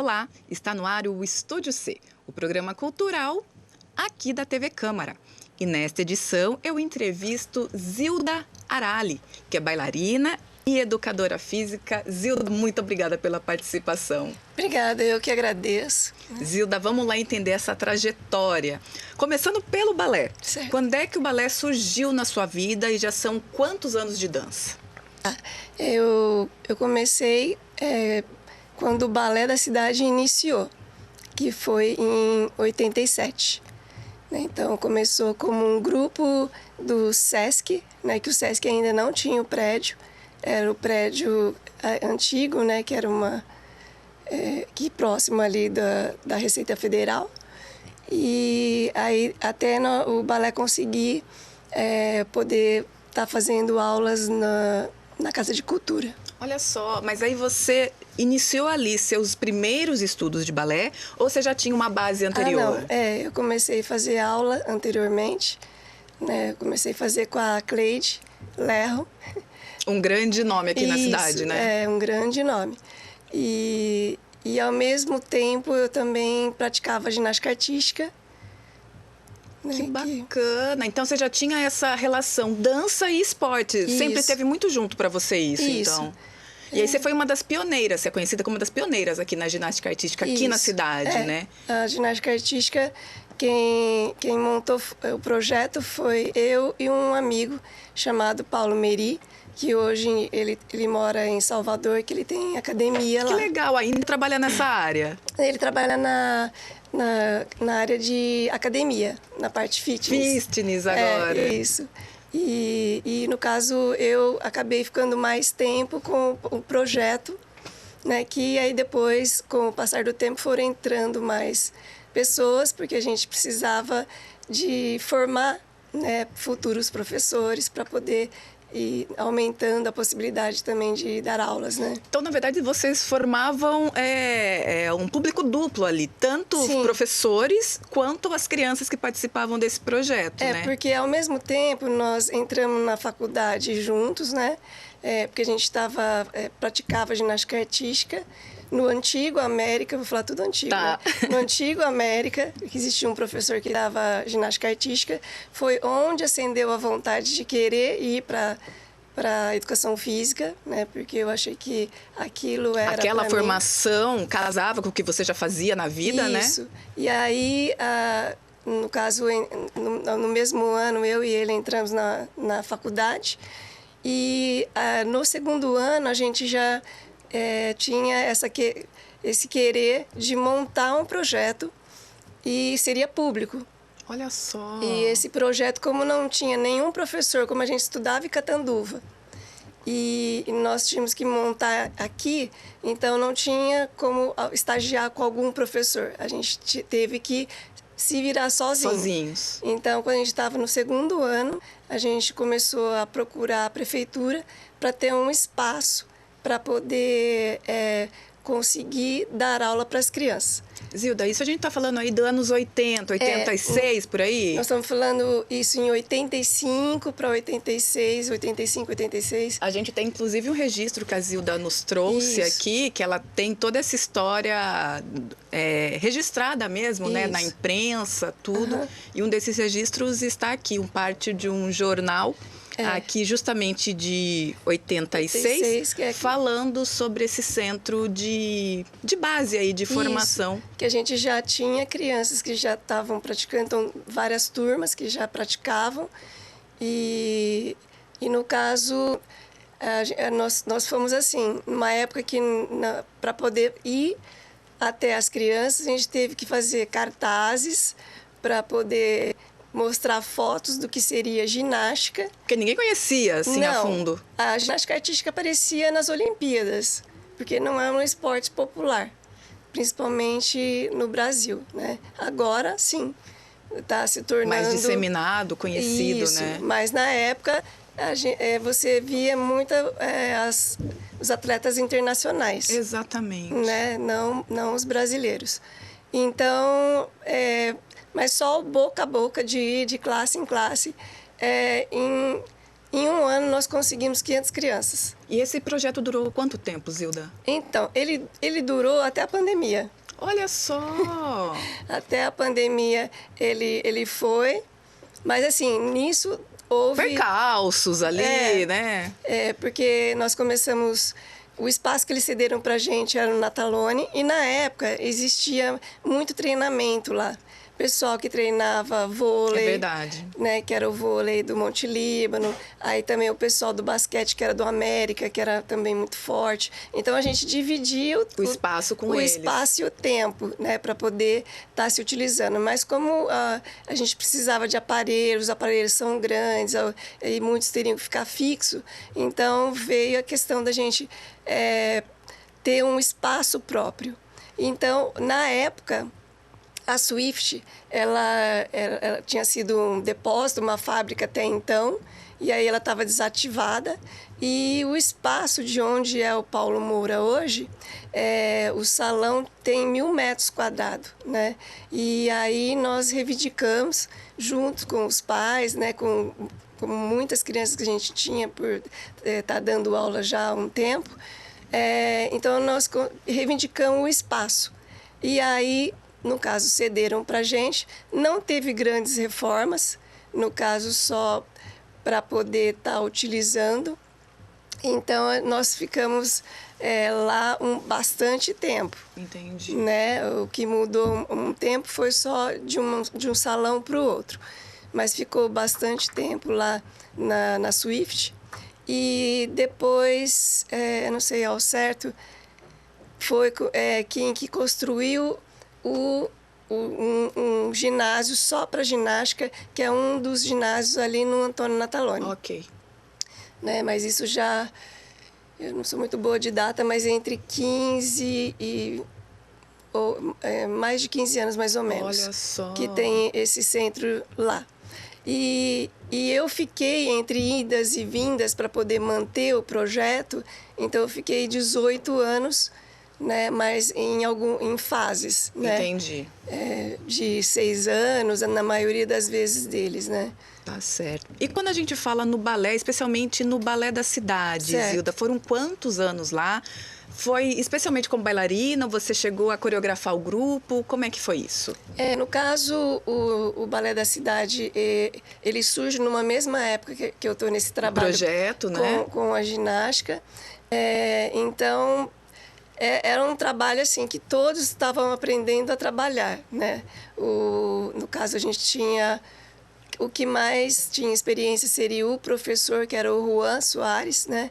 Olá, está no ar o Estúdio C, o programa cultural aqui da TV Câmara. E nesta edição eu entrevisto Zilda Arali, que é bailarina e educadora física. Zilda, muito obrigada pela participação. Obrigada, eu que agradeço. Zilda, vamos lá entender essa trajetória. Começando pelo balé. Certo. Quando é que o balé surgiu na sua vida e já são quantos anos de dança? Eu comecei quando o balé da cidade iniciou, que foi em 87. Então, começou como um grupo do SESC, que o SESC ainda não tinha o prédio. Era o prédio antigo, que era que próximo ali da Receita Federal. E aí, até o balé conseguir poder estar fazendo aulas na Casa de Cultura. Olha só, mas aí você iniciou ali seus primeiros estudos de balé ou você já tinha uma base anterior? Não, eu comecei a fazer aula anteriormente, comecei a fazer com a Cleide Lerro. Um grande nome aqui na Isso, cidade, né? É, um grande nome. E ao mesmo tempo eu também praticava ginástica artística. Que bacana! Então você já tinha essa relação dança e esporte. Isso. Sempre teve muito junto para você isso, então. E aí você foi uma das pioneiras, você é conhecida como uma das pioneiras aqui na ginástica artística, aqui na cidade, né? A ginástica artística, quem montou o projeto foi eu e um amigo chamado Paulo Meri, que hoje ele mora em Salvador, que ele tem academia lá. Que legal, ainda trabalha nessa área. Ele trabalha na área de academia, na parte fitness. Fitness agora. Isso. E no caso, eu acabei ficando mais tempo com o projeto, que aí depois, com o passar do tempo, foram entrando mais pessoas, porque a gente precisava de formar futuros professores para poder ir aumentando a possibilidade também de dar aulas, Então, na verdade, vocês formavam um público duplo ali, tanto os professores quanto as crianças que participavam desse projeto, porque ao mesmo tempo nós entramos na faculdade juntos, porque a gente praticava ginástica artística no Antigo América, vou falar tudo antigo, tá. No Antigo América, que existia um professor que dava ginástica artística, foi onde acendeu a vontade de querer ir para a educação física, porque eu achei que aquilo era aquela formação casava com o que você já fazia na vida, Isso. E aí, no caso, no mesmo ano, eu e ele entramos na faculdade e no segundo ano a gente já tinha esse querer de montar um projeto e seria público. Olha só! E esse projeto, como não tinha nenhum professor, como a gente estudava em Catanduva, e nós tínhamos que montar aqui, então não tinha como estagiar com algum professor. A gente teve que se virar sozinhos. Então, quando a gente estava no segundo ano, a gente começou a procurar a prefeitura para ter um espaço para poder conseguir dar aula para as crianças. Zilda, isso a gente está falando aí dos anos 80, 86, por aí? Nós estamos falando isso em 85 para 86, 85, 86. A gente tem, inclusive, um registro que a Zilda nos trouxe aqui, que ela tem toda essa história registrada mesmo, na imprensa, tudo. Uhum. E um desses registros está aqui, parte de um jornal, aqui justamente de 86, falando sobre esse centro de base aí, de formação. Isso, que a gente já tinha crianças que já estavam praticando, então, várias turmas que já praticavam. E no caso, nós fomos assim, numa época que para poder ir até as crianças, a gente teve que fazer cartazes para poder mostrar fotos do que seria ginástica. Porque ninguém conhecia, assim, a fundo. A ginástica artística aparecia nas Olimpíadas, porque não é um esporte popular, principalmente no Brasil, Agora, sim, está se tornando mais disseminado, conhecido, isso, mas na época você via muito os atletas internacionais. Exatamente. Não os brasileiros. Então, mas só boca a boca, de ir de classe em classe, em um ano nós conseguimos 500 crianças. E esse projeto durou quanto tempo, Zilda? Então, ele durou até a pandemia. Olha só! Até a pandemia ele foi, mas assim, nisso houve... Percalços ali, né? Porque nós começamos... O espaço que eles cederam para a gente era no Natalone e, na época, existia muito treinamento lá. Pessoal que treinava vôlei, É verdade. né, que era o vôlei do Monte Líbano. Aí também o pessoal do basquete, que era do América, que era também muito forte. Então, a gente dividia O espaço com o eles. espaço e o tempo, né, para poder estar se utilizando. Mas como a gente precisava de aparelhos, os aparelhos são grandes e muitos teriam que ficar fixo, então veio a questão da gente ter um espaço próprio. Então, na época, a Swift, ela tinha sido um depósito, uma fábrica até então, e aí ela estava desativada. E o espaço de onde é o Paulo Moura hoje, o salão tem 1.000 metros quadrados, né? E aí nós reivindicamos, junto com os pais, né, com muitas crianças que a gente tinha por estar dando aula já há um tempo. Então, nós reivindicamos o espaço. E aí, no caso, cederam para a gente. Não teve grandes reformas, no caso, só para poder estar utilizando. Então, nós ficamos lá bastante tempo. Entendi. Né? O que mudou um tempo foi só de um salão para o outro. Mas ficou bastante tempo lá na Swift. E depois, não sei ao certo, foi quem que construiu um ginásio só para ginástica, que é um dos ginásios ali no Antônio Natalone. Ok. Né? Mas isso já... Eu não sou muito boa de data, mas entre 15 e... mais de 15 anos, mais ou menos. Olha só. Que tem esse centro lá. E eu fiquei entre idas e vindas para poder manter o projeto, então eu fiquei 18 anos, né, mas em fases. Né? Entendi. De 6 anos, na maioria das vezes deles, né? Tá certo. E quando a gente fala no balé, especialmente no Balé da Cidade, certo. Zilda, foram quantos anos lá? Foi especialmente como bailarina? Você chegou a coreografar o grupo? Como é que foi isso? No caso, o Balé da Cidade, ele surge numa mesma época que eu estou nesse trabalho. Projeto, né? Com a ginástica. Então, era um trabalho assim que todos estavam aprendendo a trabalhar, né? No caso, a gente tinha... O que mais tinha experiência seria o professor, que era o Juan Soares, né?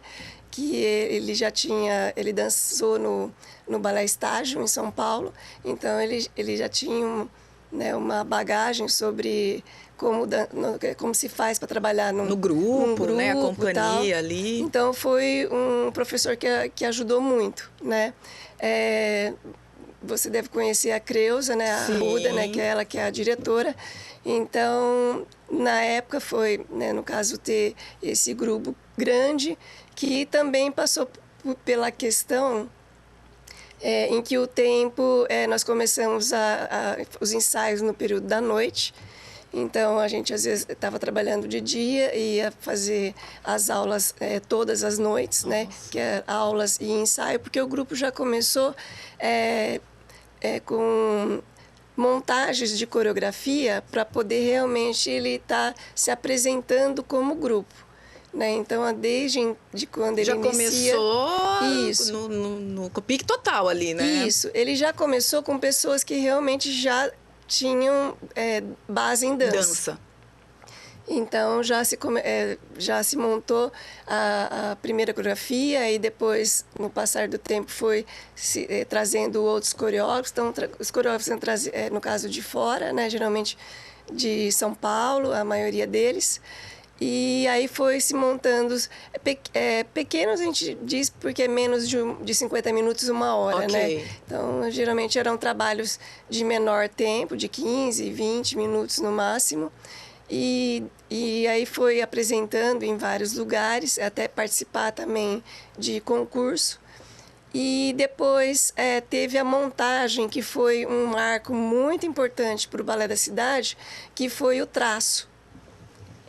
Que ele dançou no Balé Estágio, em São Paulo. Então, ele já tinha uma bagagem sobre como se faz para trabalhar num grupo, né? A companhia tal. ali. Então, foi um professor que ajudou muito, né? Você deve conhecer a Creuza, né? A Ruda, né? Que é ela que é a diretora. Então, na época foi, né, no caso, ter esse grupo grande que também passou pela questão em que o tempo, nós começamos os ensaios no período da noite. Então, a gente, às vezes, estava trabalhando de dia e ia fazer as aulas todas as noites, né? Que é aulas e ensaio, porque o grupo já começou com montagens de coreografia para poder realmente ele estar se apresentando como grupo. Né? Então, desde quando ele já inicia... começou isso. no pique total ali, né? Isso. Ele já começou com pessoas que realmente já tinham base em dança. Então, já se montou a primeira coreografia e depois, no passar do tempo, foi trazendo outros coreógrafos. Então, os coreógrafos são no caso de fora, né? Geralmente de São Paulo, a maioria deles. E aí foi se montando pequenos, a gente diz, porque é menos de 50 minutos, 1 hora, né? Então, geralmente eram trabalhos de menor tempo, de 15, 20 minutos no máximo. E aí foi apresentando em vários lugares, até participar também de concurso. E depois teve a montagem, que foi um marco muito importante para o Balé da Cidade, que foi o traço.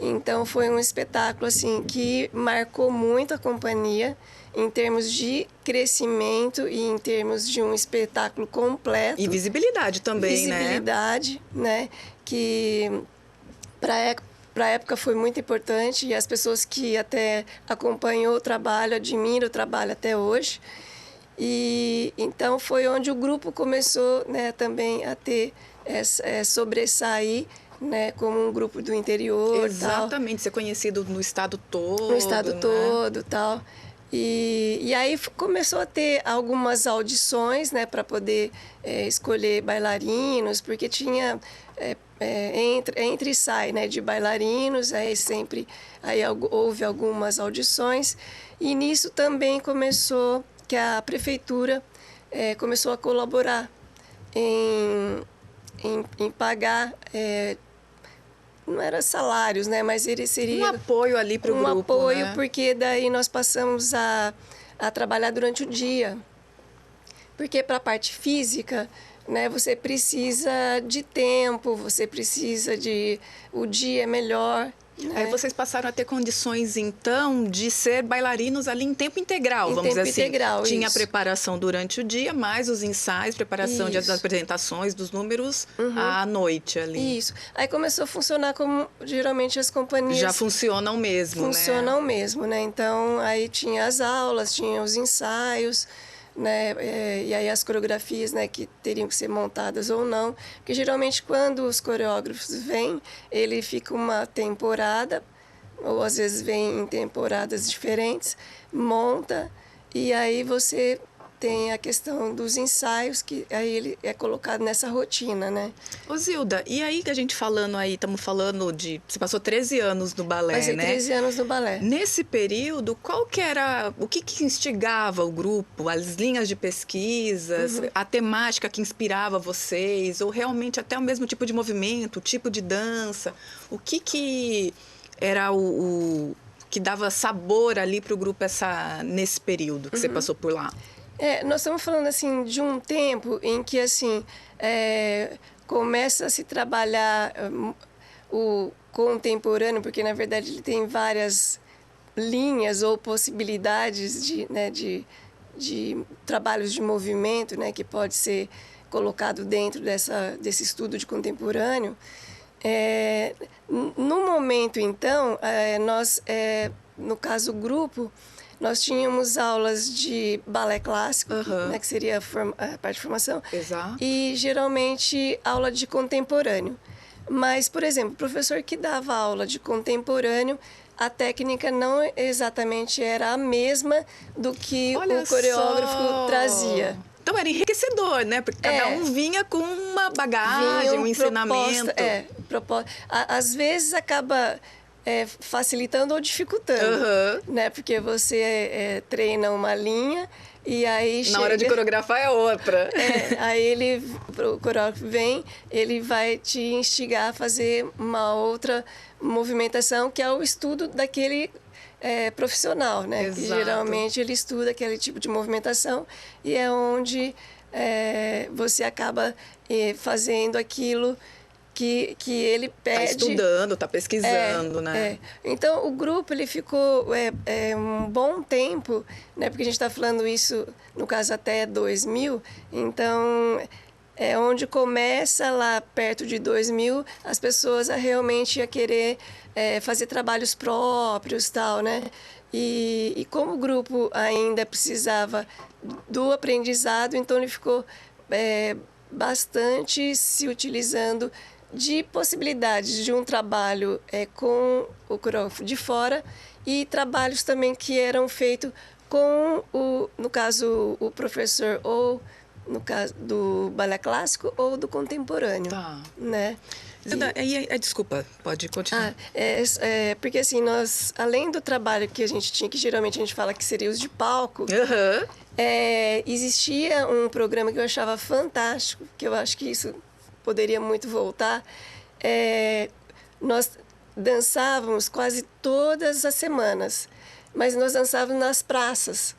Então foi um espetáculo assim que marcou muito a companhia em termos de crescimento e em termos de um espetáculo completo. E visibilidade também, visibilidade, né? Que para a época foi muito importante e as pessoas que até acompanhou o trabalho, admiram o trabalho até hoje. E então foi onde o grupo começou, né, também a ter sobressair, né, como um grupo do interior. Exatamente, tal. ser conhecido no estado todo. No estado né? todo, tal. E aí começou a ter algumas audições, né, para poder escolher bailarinos, porque tinha entre e sai, né, de bailarinos, aí houve algumas audições, e nisso também começou que a prefeitura começou a colaborar em pagar, não era salários, né, mas ele seria Um apoio ali para o grupo, um apoio, né? porque daí nós passamos a trabalhar durante o dia. Porque para a parte física, né, você precisa de tempo, você precisa de... O dia é melhor. Né? Aí vocês passaram a ter condições, então, de ser bailarinos ali em tempo integral, Em vamos tempo dizer assim. integral, Tinha a isso. preparação durante o dia, mais os ensaios, preparação das Isso. apresentações, dos números à noite ali. Isso. Aí começou a funcionar como geralmente as companhias... Já funcionam mesmo, funcionam né? mesmo, né? Então, aí tinha as aulas, tinha os ensaios, né? E aí as coreografias, né, que teriam que ser montadas ou não. Porque geralmente quando os coreógrafos vêm, ele fica uma temporada, ou às vezes vem em temporadas diferentes, monta, e aí você tem a questão dos ensaios, que aí ele é colocado nessa rotina, né? Ô Zilda, e aí que a gente falando aí, estamos falando de... Você passou 13 anos no balé, Passei né? 13 anos no balé. Nesse período, qual que era... O que instigava o grupo? As linhas de pesquisas? A temática que inspirava vocês? Ou realmente até o mesmo tipo de movimento, o tipo de dança? O que era o que dava sabor ali para o grupo nesse período que você passou por lá? Nós estamos falando assim de um tempo em que assim começa a se trabalhar o contemporâneo, porque na verdade ele tem várias linhas ou possibilidades de trabalhos de movimento, né, que pode ser colocado dentro desse estudo de contemporâneo. No momento, então, nós, no caso o grupo, nós tínhamos aulas de balé clássico, né, que seria a parte de formação, Exato. e geralmente aula de contemporâneo. Mas, por exemplo, o professor que dava aula de contemporâneo, a técnica não exatamente era a mesma do que o coreógrafo trazia. Então era enriquecedor, né? Porque cada um vinha com uma bagagem, um ensinamento. Às vezes acaba facilitando ou dificultando, né? Porque você treina uma linha e aí na hora de coreografar é outra. Aí o coreógrafo vem, ele vai te instigar a fazer uma outra movimentação, que é o estudo daquele profissional, né? Exato. Que geralmente ele estuda aquele tipo de movimentação e é onde você acaba fazendo aquilo que ele pede. Está estudando, está pesquisando, né? Então, o grupo ele ficou um bom tempo, né? Porque a gente está falando isso, no caso, até 2000. Então, é onde começa lá perto de 2000, as pessoas realmente a querer fazer trabalhos próprios, tal, né? E como o grupo ainda precisava do aprendizado, então ele ficou bastante se utilizando de possibilidades de um trabalho com o coreógrafo de fora e trabalhos também que eram feitos com, no caso, o professor ou, no caso, do balé clássico ou do contemporâneo. Tá. Né? Desculpa, pode continuar. Porque assim, nós, além do trabalho que a gente tinha, que geralmente a gente fala que seria os de palco, existia um programa que eu achava fantástico, que eu acho que isso poderia muito voltar. Nós dançávamos quase todas as semanas, mas nós dançávamos nas praças.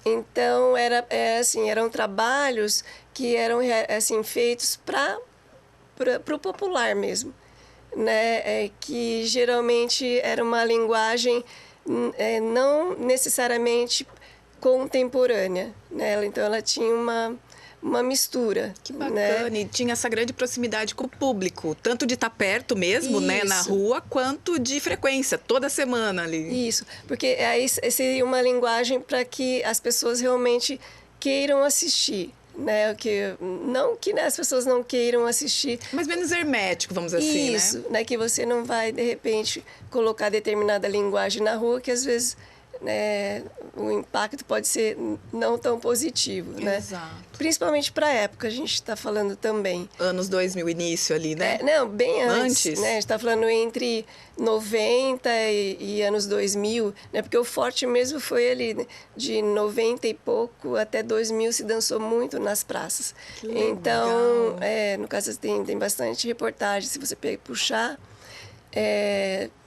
Então, eram trabalhos que eram assim, feitos para o popular mesmo. né, que geralmente era uma linguagem não necessariamente contemporânea, né? Então ela tinha uma mistura. Que bacana, né? E tinha essa grande proximidade com o público, tanto de estar perto mesmo, né, na rua, quanto de frequência, toda semana ali. Isso, porque aí seria uma linguagem para que as pessoas realmente queiram assistir, né? Não que as pessoas não queiram assistir. Mas menos hermético, vamos dizer assim, né? Isso, né? Que você não vai, de repente, colocar determinada linguagem na rua, que às vezes o impacto pode ser não tão positivo, né? Exato. Principalmente para a época, a gente está falando também. Anos 2000, início ali, né? Não, bem antes. Né? A gente está falando entre 90 e anos 2000, né? Porque o forte mesmo foi ali, né? De 90 e pouco até 2000 se dançou muito nas praças. Que legal. Então, no caso, tem bastante reportagem, se você puxar.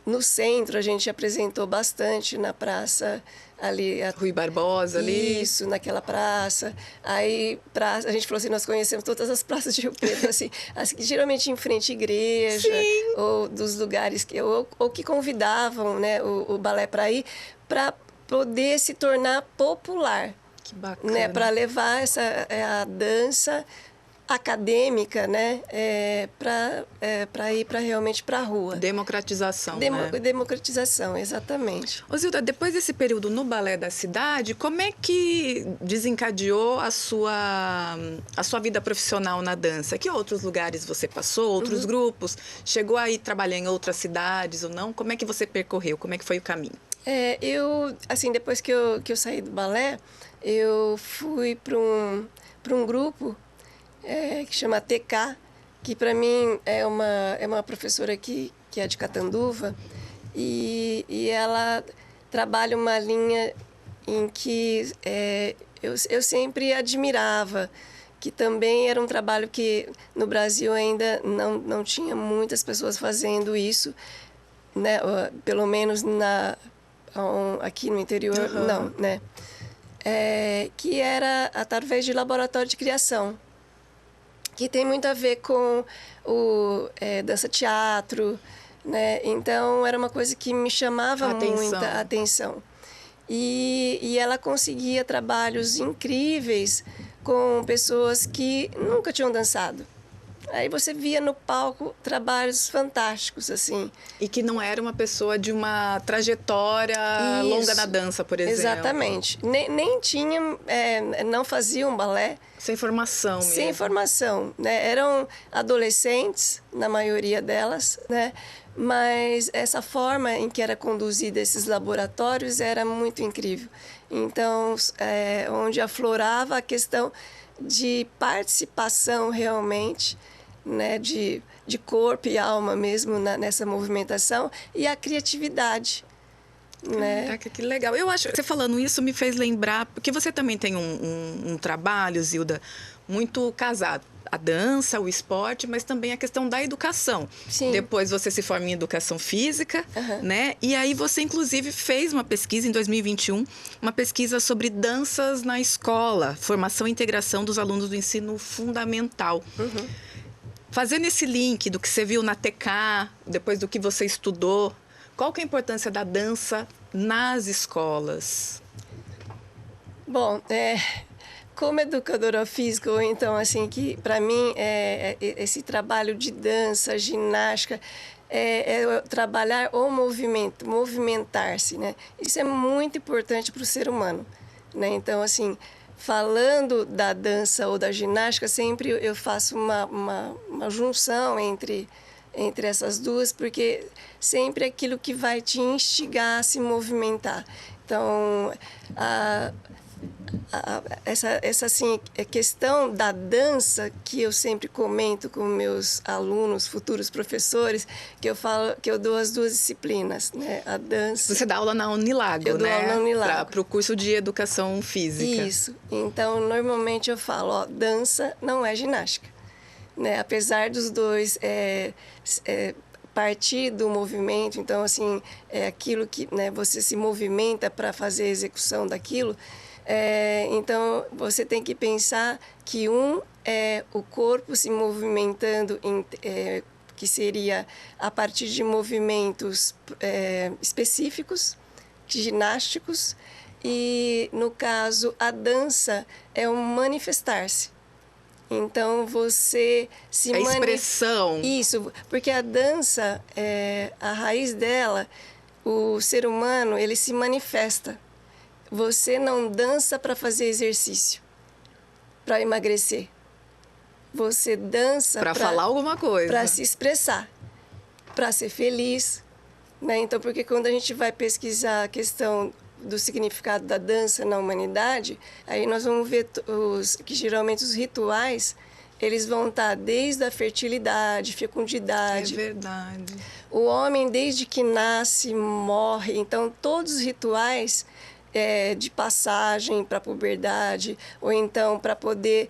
No centro, a gente apresentou bastante na praça ali. Rui Barbosa ali. Isso, naquela praça. Aí a gente falou assim, nós conhecemos todas as praças de Rio Preto, assim, geralmente em frente à igreja. Sim. Ou dos lugares ou que convidavam, né, o balé para ir, para poder se tornar popular. Que bacana. Né, para levar a dança acadêmica, né, para ir realmente para a rua. Democratização, né? Democratização, exatamente. Ô Zilda, depois desse período no Balé da Cidade, como é que desencadeou a sua vida profissional na dança? Que outros lugares você passou, outros grupos? Chegou a ir trabalhar em outras cidades ou não? Como é que você percorreu? Como é que foi o caminho? Eu, assim, depois que eu saí do balé, eu fui para um grupo que chama TK, que para mim é uma professora que é de Catanduva, e ela trabalha uma linha em que eu sempre admirava, que também era um trabalho que no Brasil ainda não tinha muitas pessoas fazendo isso, né? Pelo menos aqui no interior, não, né? Que era através de laboratório de criação, que tem muito a ver com o dança-teatro, né? Então, era uma coisa que me chamava muita atenção. E ela conseguia trabalhos incríveis com pessoas que nunca tinham dançado. Aí você via no palco trabalhos fantásticos, assim. E que não era uma pessoa de uma trajetória longa na dança, por exemplo. Exatamente. Nem tinha, não faziam balé. Sem formação mesmo. Sem formação, né? Eram adolescentes, na maioria delas, né? Mas essa forma em que era conduzida esses laboratórios era muito incrível. Então, onde aflorava a questão de participação realmente, né, de corpo e alma mesmo nessa movimentação, e a criatividade. Né? Caraca, que legal. Eu acho, você falando isso me fez lembrar, porque você também tem um trabalho, Zilda, muito casado. A dança, o esporte, mas também a questão da educação. Sim. Depois você se forma em educação física, né? E aí você, inclusive, fez uma pesquisa em 2021, uma pesquisa sobre danças na escola, formação e integração dos alunos do ensino fundamental. Fazendo esse link do que você viu na TK, depois do que você estudou, qual que é a importância da dança nas escolas? Bom, como educadora física, ou então, assim, que para mim esse trabalho de dança, ginástica, trabalhar o movimento, movimentar-se, né? Isso é muito importante para o ser humano, né? Então, assim, falando da dança ou da ginástica, sempre eu faço uma junção entre essas duas, porque sempre é aquilo que vai te instigar a se movimentar. Então, essa assim, questão da dança que eu sempre comento com meus alunos, futuros professores, que eu falo que eu dou as duas disciplinas, né? A dança. Você dá aula na Unilago, eu dou aula na Unilago. Para o curso de educação física. Isso. Então, normalmente eu falo, dança não é ginástica, né? Apesar dos dois partir do movimento, então assim é aquilo que, né, você se movimenta para fazer a execução daquilo. Então, você tem que pensar que é o corpo se movimentando, que seria a partir de movimentos específicos, ginásticos, e, no caso, a dança é um manifestar-se. Então, você se... A expressão. Isso, porque a dança, a raiz dela, o ser humano, ele se manifesta. Você não dança para fazer exercício, para emagrecer. Você dança para falar alguma coisa, para se expressar, para ser feliz, né? Então, porque quando a gente vai pesquisar a questão do significado da dança na humanidade, aí nós vamos ver que geralmente os rituais, eles vão estar desde a fertilidade, fecundidade. É verdade. O homem, desde que nasce, morre. Então, todos os rituais de passagem para a puberdade, ou então para poder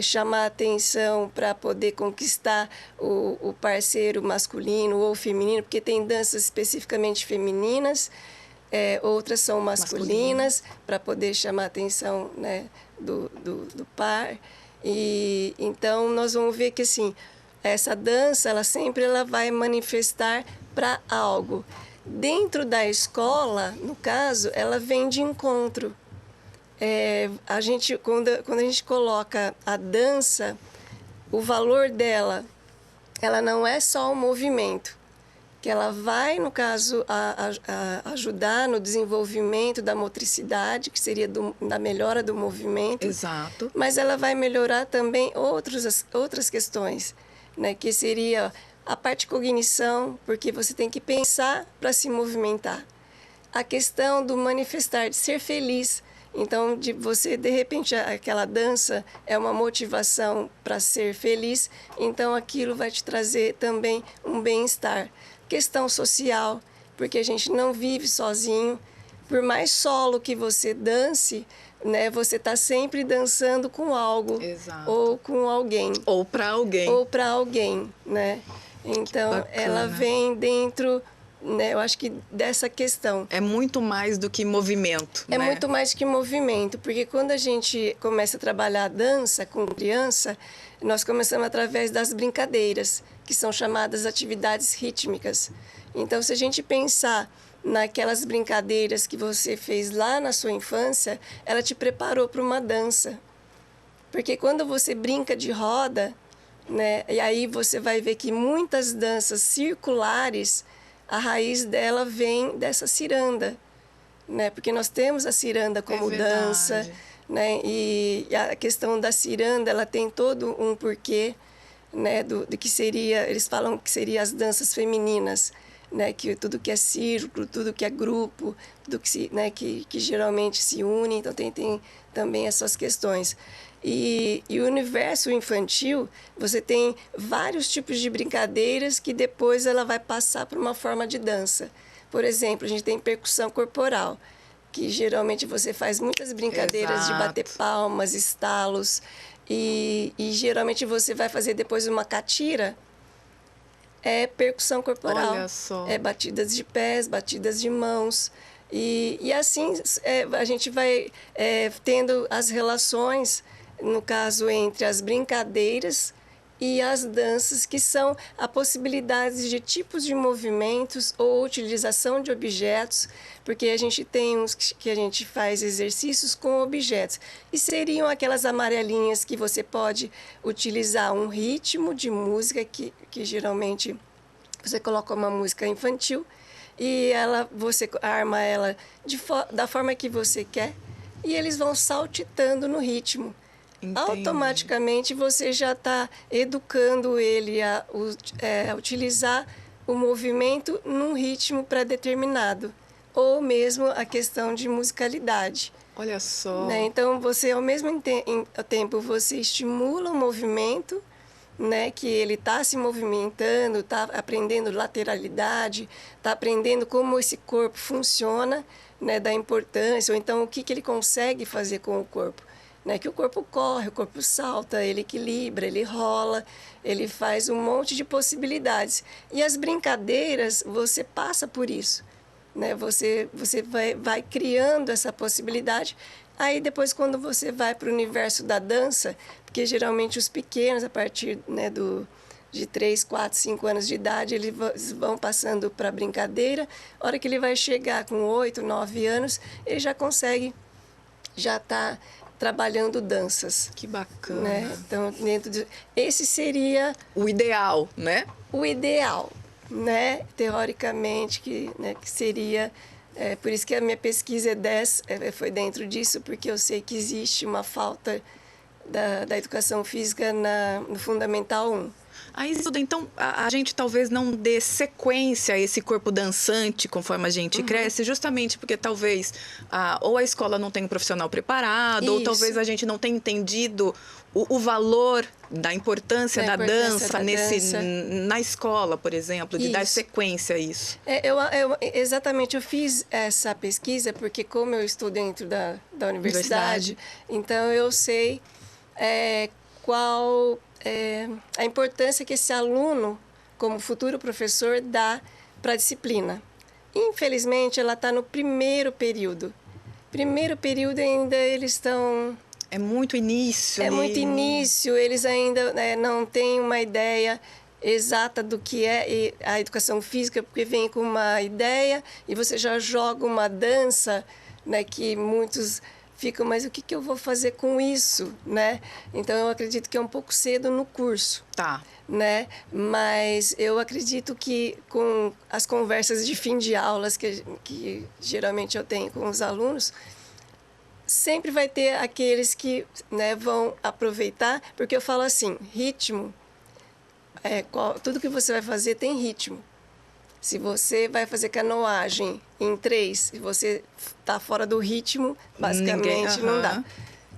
chamar a atenção, para poder conquistar o parceiro masculino ou feminino, porque tem danças especificamente femininas, outras são masculinas, para poder chamar a atenção, né, do par. E então nós vamos ver que assim, essa dança ela vai manifestar para algo. Dentro da escola, no caso, ela vem de encontro. Quando a gente coloca a dança, o valor dela, ela não é só o movimento, que ela vai, no caso, a ajudar no desenvolvimento da motricidade, que seria da melhora do movimento. Exato. Mas ela vai melhorar também outras questões, né? Que seria a parte de cognição, porque você tem que pensar para se movimentar. A questão do manifestar, de ser feliz. Então, de repente, aquela dança é uma motivação para ser feliz, então aquilo vai te trazer também um bem-estar. Questão social, porque a gente não vive sozinho. Por mais solo que você dance, né, você está sempre dançando com algo. Exato. Ou com alguém. Ou para alguém. Ou para alguém, né? Então, ela vem dentro, né, eu acho que dessa questão. É muito mais do que movimento, É né? muito mais que movimento, porque quando a gente começa a trabalhar a dança com criança, nós começamos através das brincadeiras, que são chamadas atividades rítmicas. Então, se a gente pensar naquelas brincadeiras que você fez lá na sua infância, ela te preparou para uma dança. Porque quando você brinca de roda, né, e aí você vai ver que muitas danças circulares, a raiz dela vem dessa ciranda, né? Porque nós temos a ciranda como dança, né? E a questão da ciranda, ela tem todo um porquê, né? Do que seria, eles falam que seria as danças femininas, né? Que tudo que é círculo, tudo que é grupo, tudo que né? que geralmente se une, então tem também essas questões. E o universo infantil, você tem vários tipos de brincadeiras que depois ela vai passar por uma forma de dança. Por exemplo, a gente tem percussão corporal, que geralmente você faz muitas brincadeiras Exato. de bater palmas, estalos, e geralmente você vai fazer depois uma catira, é percussão corporal. Olha só. É batidas de pés, batidas de mãos. E assim a gente vai tendo as relações, no caso, entre as brincadeiras e as danças, que são a possibilidade de tipos de movimentos ou utilização de objetos, porque a gente tem uns que a gente faz exercícios com objetos, e seriam aquelas amarelinhas que você pode utilizar um ritmo de música, que geralmente você coloca uma música infantil, e você arma ela da forma que você quer, e eles vão saltitando no ritmo. Entendi. Automaticamente você já está educando ele a utilizar o movimento num ritmo pré-determinado, ou mesmo a questão de musicalidade. Olha só. Né? Então, você, ao mesmo tempo, você estimula o movimento, né, que ele está se movimentando, está aprendendo lateralidade, está aprendendo como esse corpo funciona, né, da importância, ou então o que ele consegue fazer com o corpo. Né, que o corpo corre, o corpo salta, ele equilibra, ele rola, ele faz um monte de possibilidades. E as brincadeiras, você passa por isso. Né? Você vai criando essa possibilidade. Aí depois, quando você vai para o universo da dança, porque geralmente os pequenos, a partir, né, de 3, 4, 5 anos de idade, eles vão passando para brincadeira. A hora que ele vai chegar com 8, 9 anos, ele já consegue, já está trabalhando danças. Que bacana. Né? Então, esse seria... o ideal, né? O ideal, né? Teoricamente, que seria... por isso que a minha pesquisa foi dentro disso, porque eu sei que existe uma falta da educação física no Fundamental 1. Aí, Zilda, então, a gente talvez não dê sequência a esse corpo dançante conforme a gente cresce, justamente porque talvez ou a escola não tenha um profissional preparado, Isso. ou talvez a gente não tenha entendido o valor da importância da dança na escola, por exemplo, de dar sequência a isso. Exatamente, eu fiz essa pesquisa porque como eu estudo dentro da universidade, então eu sei qual a importância que esse aluno, como futuro professor, dá para a disciplina. Infelizmente, ela está no primeiro período. Primeiro período ainda eles estão... É muito início. É muito início, eles ainda não têm uma ideia exata do que é a educação física, porque vem com uma ideia e você já joga uma dança, né, que muitos... ficam, mas o que eu vou fazer com isso, né? Então, eu acredito que é um pouco cedo no curso. Tá. Né? Mas eu acredito que com as conversas de fim de aulas que geralmente eu tenho com os alunos, sempre vai ter aqueles que, né, vão aproveitar, porque eu falo assim, ritmo, tudo que você vai fazer tem ritmo. Se você vai fazer canoagem em 3, se você está fora do ritmo, basicamente não dá.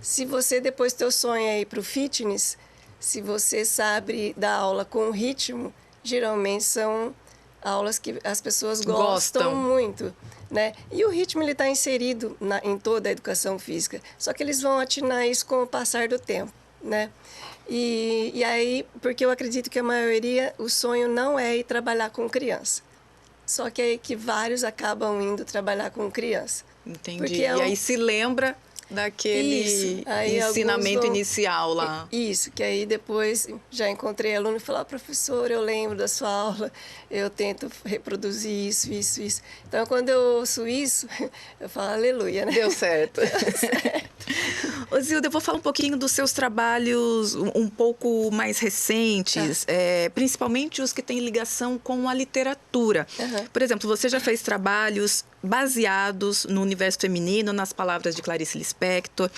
Se você depois teu sonho é ir para o fitness, se você sabe dar aula com ritmo, geralmente são aulas que as pessoas gostam muito, né? E o ritmo ele está inserido em toda a educação física, só que eles vão atinar isso com o passar do tempo, né? E aí, porque eu acredito que a maioria, o sonho não é ir trabalhar com criança. Só que aí que vários acabam indo trabalhar com criança. Entendi. E aí se lembra daquele ensinamento inicial lá. Isso, que aí depois já encontrei aluno e falou, professor, eu lembro da sua aula, eu tento reproduzir isso. Então, quando eu ouço isso, eu falo, aleluia, né? Deu certo. Deu certo. Ô, Zilda, eu vou falar um pouquinho dos seus trabalhos um pouco mais recentes, principalmente os que têm ligação com a literatura. Por exemplo, você já fez trabalhos baseados no universo feminino, nas palavras de Clarice Lispector.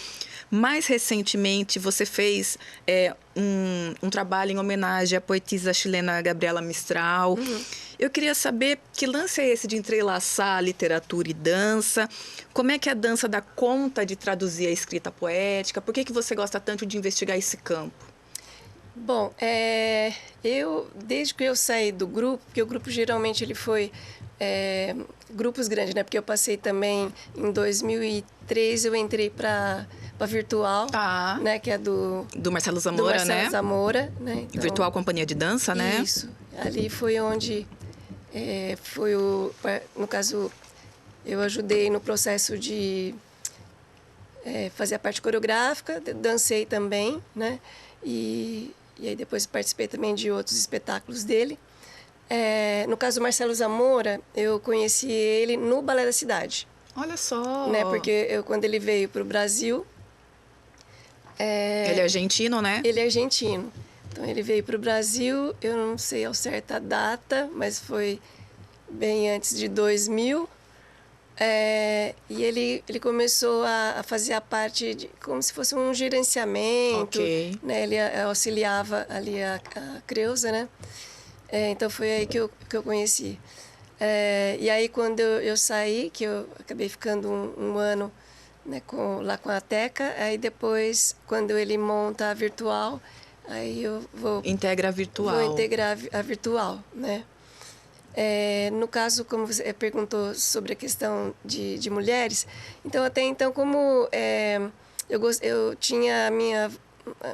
Mais recentemente, você fez um trabalho em homenagem à poetisa chilena Gabriela Mistral. Eu queria saber que lance é esse de entrelaçar literatura e dança. Como é que a dança dá conta de traduzir a escrita poética? Por que você gosta tanto de investigar esse campo? Bom, desde que eu saí do grupo, porque o grupo geralmente ele foi grupos grandes, né? Porque eu passei também, em 2013, eu entrei para Virtual, né? Que é do Marcelo Zamora, né? Então, Virtual Companhia de Dança, né? Isso. Ali foi onde no caso, eu ajudei no processo de fazer a parte coreográfica, dancei também, né? E aí depois participei também de outros espetáculos dele. No caso do Marcelo Zamora, eu conheci ele no Balé da Cidade. Olha só! Né? Porque quando ele veio para o Brasil... ele é argentino, né? Ele é argentino. Então, ele veio para o Brasil, eu não sei ao certo a data, mas foi bem antes de 2000. E ele começou a fazer a parte como se fosse um gerenciamento. Né? Ele auxiliava ali a Creuza, né? Então, foi aí que eu conheci. E aí, quando eu saí, que eu acabei ficando um ano, né, lá com a Teca, aí depois, quando ele monta a Virtual, aí eu vou... Integra a Virtual. Vou integrar a Virtual, né? No caso, como você perguntou sobre a questão de mulheres, então, até então, como eu tinha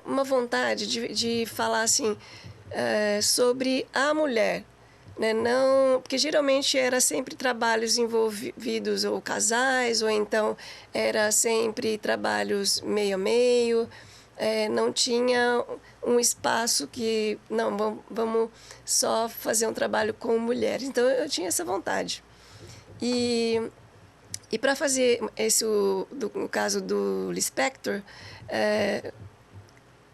uma vontade de falar, assim, sobre a mulher, né? Não, porque geralmente era sempre trabalhos envolvidos ou casais, ou então era sempre trabalhos meio a meio, não tinha um espaço que, não, vamos só fazer um trabalho com mulheres. Então, eu tinha essa vontade. E para fazer no caso do Lispector,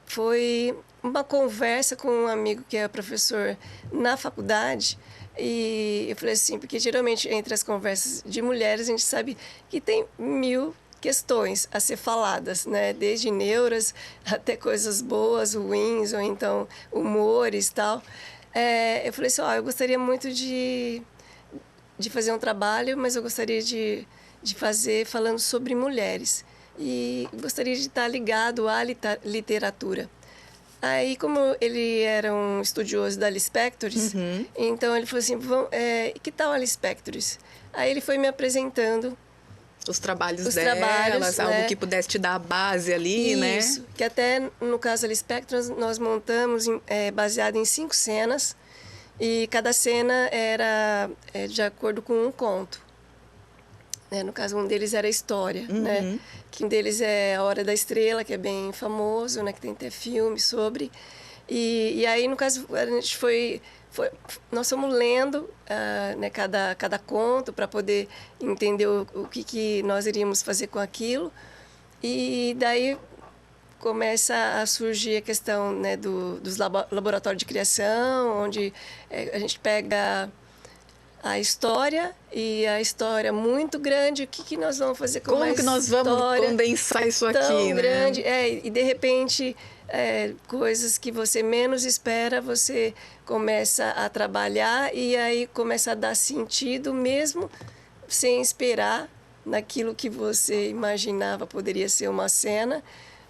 foi uma conversa com um amigo que é professor na faculdade, e eu falei assim, porque geralmente entre as conversas de mulheres a gente sabe que tem 1000 questões a ser faladas, né? Desde neuras até coisas boas, ruins, ou então humores e tal. Eu falei assim, eu gostaria muito de fazer um trabalho, mas eu gostaria de fazer falando sobre mulheres. E gostaria de estar ligado à literatura. Aí, como ele era um estudioso da Lispectors, então ele falou assim, que tal a Lispectors? Aí ele foi me apresentando os trabalhos delas, né? Algo que pudesse te dar a base ali, né? Isso, que até no caso da Lispectors nós montamos baseado em 5 cenas, e cada cena era de acordo com um conto. No caso, um deles era a história, né? Que um deles é A Hora da Estrela, que é bem famoso, né? Que tem até filme sobre. E aí, no caso, a gente nós fomos lendo né, cada conto para poder entender o que nós iríamos fazer com aquilo. E daí começa a surgir a questão, né, dos laboratórios de criação, onde a gente pega a história, e a história muito grande, o que nós vamos fazer com Como que nós vamos condensar isso aqui, tão né? grande, e de repente coisas que você menos espera, você começa a trabalhar, e aí começa a dar sentido mesmo sem esperar naquilo que você imaginava poderia ser uma cena,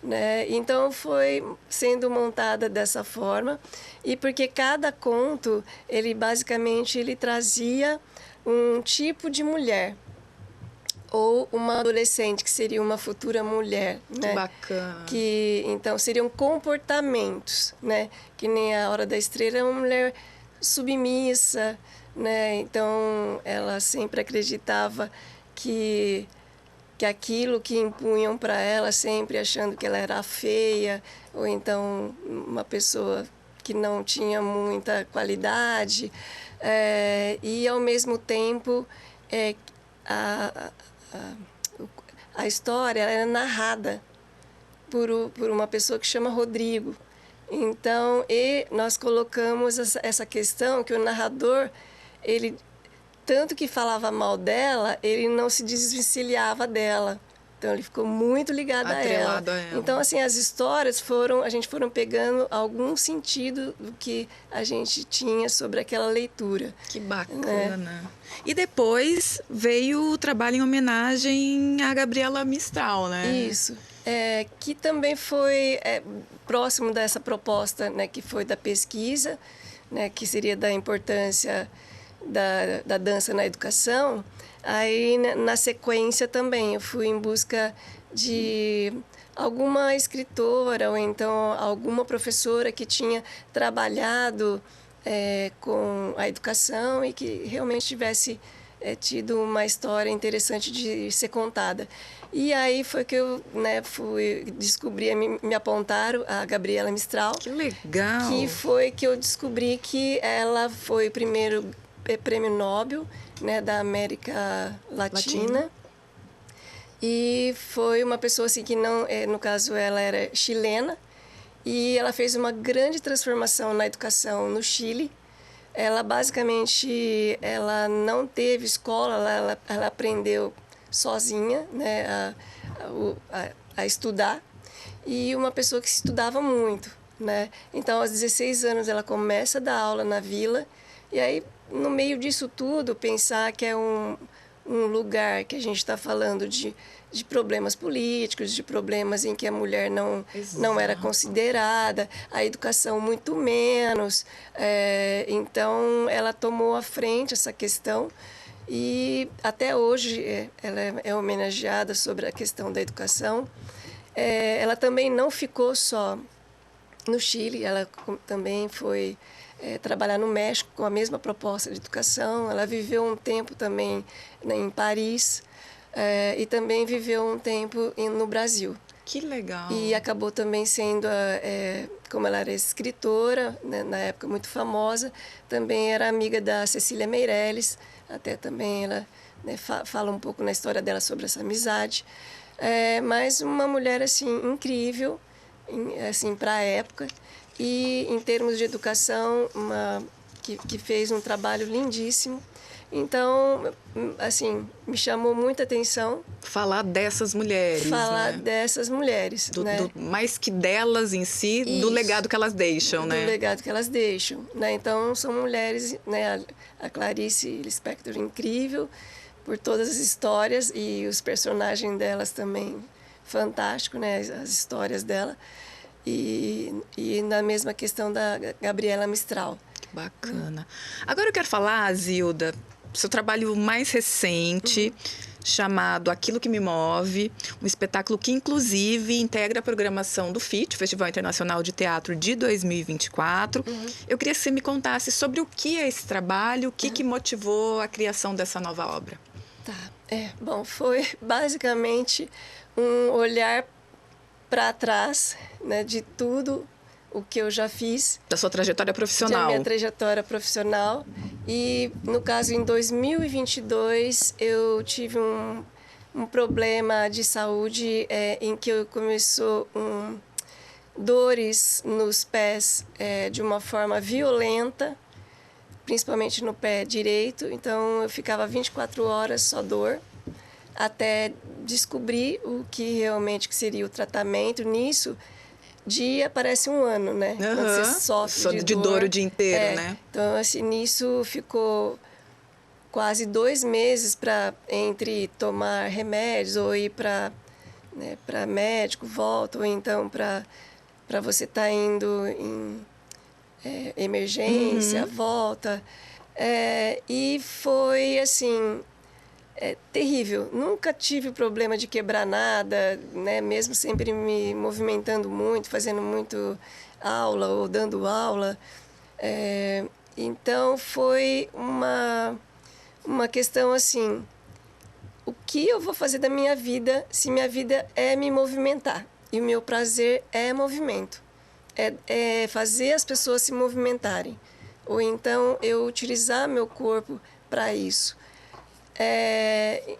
né? Então foi sendo montada dessa forma, e porque cada conto ele trazia um tipo de mulher ou uma adolescente que seria uma futura mulher, né? Que bacana. Que então seriam comportamentos, né? Que nem A Hora da Estrela é uma mulher submissa, né? Então ela sempre acreditava que aquilo que impunham para ela, sempre achando que ela era feia, ou então uma pessoa que não tinha muita qualidade, e ao mesmo tempo a história era narrada por uma pessoa que chama Rodrigo. Então, nós colocamos essa questão que o narrador, ele tanto que falava mal dela, ele não se desvencilhava dela. Então, ele ficou muito ligado a ela. Então, assim, as histórias a gente foram pegando algum sentido do que a gente tinha sobre aquela leitura. Que bacana. Né? E depois veio o trabalho em homenagem à Gabriela Mistral, né? Isso. Que também foi próximo dessa proposta, né, que foi da pesquisa, né, que seria da importância da dança na educação. Aí, na sequência também, eu fui em busca de alguma escritora ou então alguma professora que tinha trabalhado com a educação e que realmente tivesse tido uma história interessante de ser contada. E aí foi que eu fui descobrir, me apontaram a Gabriela Mistral. Que legal! Que foi que eu descobri que ela foi o primeiro prêmio Nobel, né, da América Latina. E foi uma pessoa assim que não, no caso ela era chilena, e ela fez uma grande transformação na educação no Chile. Ela basicamente não teve escola, ela aprendeu sozinha, né, a estudar, e uma pessoa que estudava muito, né? Então, aos 16 anos ela começa a dar aula na vila, e aí no meio disso tudo pensar que é um lugar que a gente está falando de problemas políticos, de problemas em que a mulher não era considerada, a educação muito menos. Então, ela tomou à frente essa questão, e até hoje ela é homenageada sobre a questão da educação. Ela também não ficou só no Chile, ela também foi trabalhar no México com a mesma proposta de educação. Ela viveu um tempo também em Paris, e também viveu um tempo no Brasil. Que legal. E acabou também sendo, como ela era escritora, né, na época muito famosa, também era amiga da Cecília Meirelles, até também ela, né, fala um pouco na história dela sobre essa amizade. Mas uma mulher assim incrível, assim, para a época, e em termos de educação, que fez um trabalho lindíssimo. Então, assim, me chamou muita atenção. Falar dessas mulheres, Falar né? dessas mulheres, né? Mais que delas em si, do legado que elas deixam, né? Do legado que elas deixam, né? Então, são mulheres, né? A Clarice Lispector, incrível, por todas as histórias, e os personagens delas também, fantástico, né? As histórias dela. E na mesma questão da Gabriela Mistral. Bacana. Agora eu quero falar, Zilda, seu trabalho mais recente, chamado Aquilo que Me Move, um espetáculo que, inclusive, integra a programação do FIT, Festival Internacional de Teatro de 2024. Eu queria que você me contasse sobre o que é esse trabalho, o que motivou a criação dessa nova obra. Tá. Bom, foi basicamente um olhar para trás, né, de tudo o que eu já fiz. Da sua trajetória profissional. Da minha trajetória profissional. E, no caso, em 2022, eu tive um problema de saúde em que eu começou dores nos pés de uma forma violenta, principalmente no pé direito. Então, eu ficava 24 horas só dor, até descobrir o que realmente que seria o tratamento. Nisso, dia parece um ano, né? Quando você sofre de dor o dia inteiro, né? Então, assim, nisso ficou quase 2 meses entre tomar remédios ou ir para médico, volta, ou então para você estar indo em emergência, volta. E foi, assim, terrível. Nunca tive problema de quebrar nada, né? Mesmo sempre me movimentando muito, fazendo muito aula ou dando aula. Então, foi uma questão assim, o que eu vou fazer da minha vida se minha vida é me movimentar? E o meu prazer é movimento. É fazer as pessoas se movimentarem. Ou então, eu utilizar meu corpo para isso.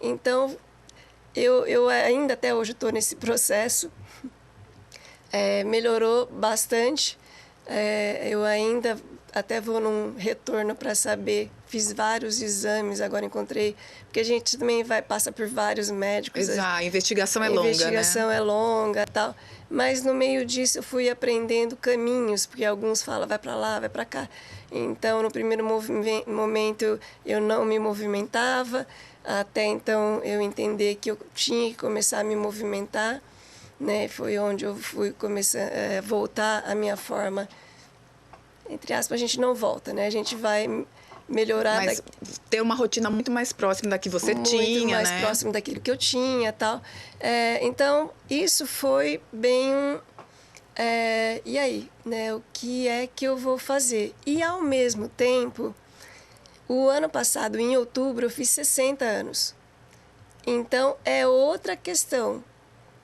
Então, eu ainda até hoje estou nesse processo. Melhorou bastante. Eu ainda até vou num retorno para saber. Fiz vários exames, agora encontrei. Porque a gente também passa por vários médicos. Exato, a investigação é longa, né? A investigação é longa, tal. Mas no meio disso eu fui aprendendo caminhos, porque alguns falam, vai para lá, vai para cá. Então, no primeiro momento, eu não me movimentava, até então eu entender que eu tinha que começar a me movimentar, né? Foi onde eu fui começar a voltar à minha forma. Entre aspas, a gente não volta, né? A gente vai melhorar. Mas ter uma rotina muito mais próxima da que você tinha, muito mais né? próximo daquilo que eu tinha, tal. Então, isso foi bem e aí, né? O que é que eu vou fazer? E, ao mesmo tempo, o ano passado, em outubro, eu fiz 60 anos. Então, é outra questão,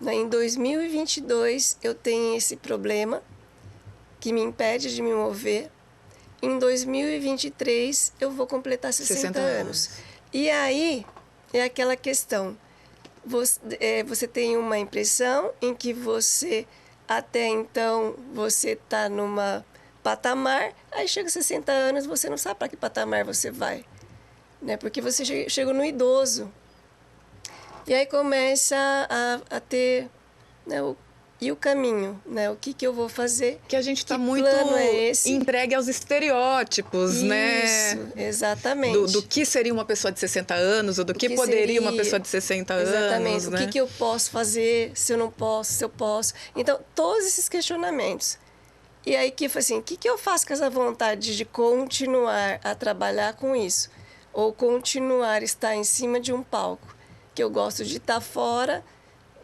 né? Em 2022, eu tenho esse problema que me impede de me mover. Em 2023, eu vou completar 60 anos. E aí, é aquela questão. Você tem uma impressão em que você, até então, você está numa patamar, aí chega 60 anos, você não sabe para que patamar você vai, né? Porque você chegou no idoso. E aí começa a ter, né, e o caminho, né? O que eu vou fazer? Que a gente está muito entregue aos estereótipos, né? Isso, exatamente. Do que seria uma pessoa de 60 anos, ou do que poderia uma pessoa de 60 anos. Exatamente. Né? O que eu posso fazer, se eu não posso, se eu posso. Então, todos esses questionamentos. E aí, assim, o que eu faço com essa vontade de continuar a trabalhar com isso? Ou continuar a estar em cima de um palco? Que eu gosto de estar fora,